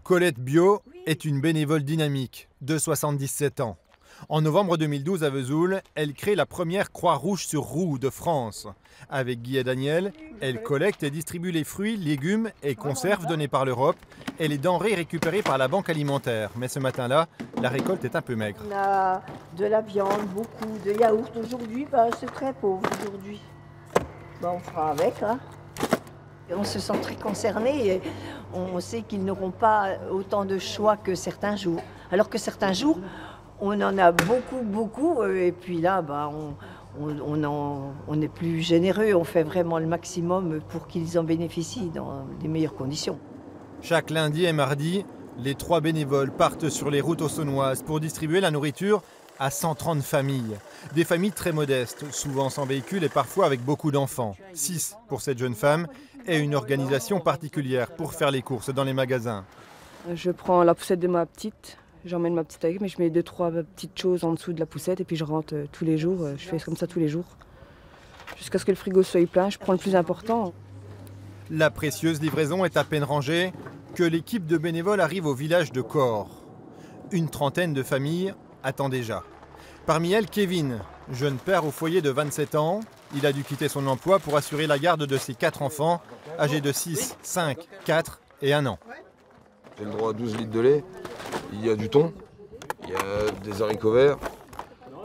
Colette Bio est une bénévole dynamique de 77 ans. En novembre 2012 à Vesoul, elle crée la première Croix-Rouge sur roue de France. Avec Guy et Daniel, elle collecte et distribue les fruits, légumes et conserves donnés par l'Europe et les denrées récupérées par la Banque alimentaire. Mais ce matin-là, la récolte est un peu maigre. On a de la viande, beaucoup de yaourt. Aujourd'hui, c'est très pauvre aujourd'hui. On fera avec. Hein. On se sent très concerné et on sait qu'ils n'auront pas autant de choix que certains jours. Alors que certains jours, on en a beaucoup, et puis là, on est plus généreux, on fait vraiment le maximum pour qu'ils en bénéficient dans les meilleures conditions. Chaque lundi et mardi, les 3 bénévoles partent sur les routes auxonnoises pour distribuer la nourriture à 130 familles. Des familles très modestes, souvent sans véhicule et parfois avec beaucoup d'enfants. 6 pour cette jeune femme et une organisation particulière pour faire les courses dans les magasins. Je prends la poussette de ma petite. J'emmène ma petite avec, mais je mets 2-3 petites choses en dessous de la poussette et puis je rentre tous les jours. Je fais comme ça tous les jours. Jusqu'à ce que le frigo soit plein, je prends le plus important. La précieuse livraison est à peine rangée que l'équipe de bénévoles arrive au village de Cor. Une trentaine de familles attend déjà. Parmi elles, Kevin, jeune père au foyer de 27 ans. Il a dû quitter son emploi pour assurer la garde de ses 4 enfants, âgés de 6, 5, 4 et 1 an. J'ai le droit à 12 litres de lait, il y a du thon, il y a des haricots verts,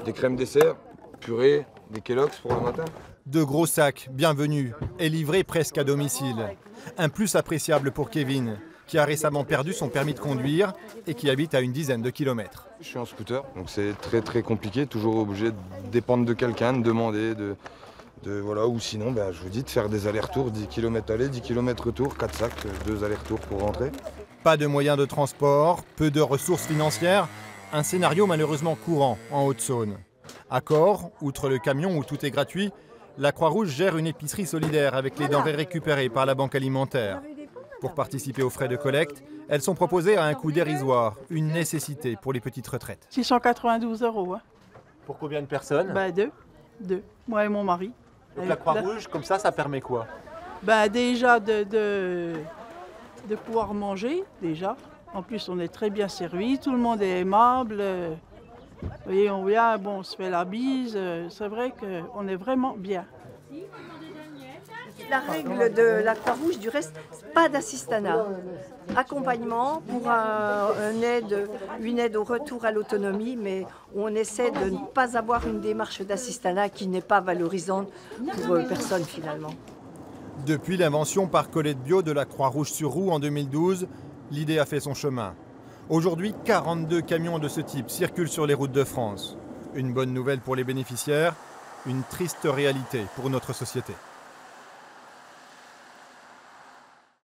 des crèmes dessert, purée, des Kellogg's pour le matin. De gros sacs, bienvenus, et livrés presque à domicile. Un plus appréciable pour Kevin, qui a récemment perdu son permis de conduire et qui habite à une dizaine de kilomètres. Je suis en scooter, donc c'est très compliqué, toujours obligé de dépendre de quelqu'un, de demander, voilà, ou sinon, je vous dis, de faire des allers-retours, 10 km aller, 10 km retour, 4 sacs, 2 allers-retours pour rentrer. Pas de moyens de transport, peu de ressources financières, un scénario malheureusement courant en Haute-Saône. À Cor, outre le camion où tout est gratuit, la Croix-Rouge gère une épicerie solidaire avec les denrées récupérées par la Banque alimentaire. Pour participer aux frais de collecte, elles sont proposées à un coût dérisoire, une nécessité pour les petites retraites. 692 €. Hein. Pour combien de personnes? Deux. Moi et mon mari. Donc la Croix-Rouge, comme ça permet quoi? Déjà de pouvoir manger, déjà. En plus, on est très bien servi, tout le monde est aimable. Vous voyez, on vient, on se fait la bise. C'est vrai qu'on est vraiment bien. La règle de la Croix-Rouge, du reste, pas d'assistanat. Accompagnement pour une aide au retour à l'autonomie, mais on essaie de ne pas avoir une démarche d'assistanat qui n'est pas valorisante pour personne finalement. Depuis l'invention par Colette Bio de la Croix-Rouge sur roue en 2012, l'idée a fait son chemin. Aujourd'hui, 42 camions de ce type circulent sur les routes de France. Une bonne nouvelle pour les bénéficiaires, une triste réalité pour notre société.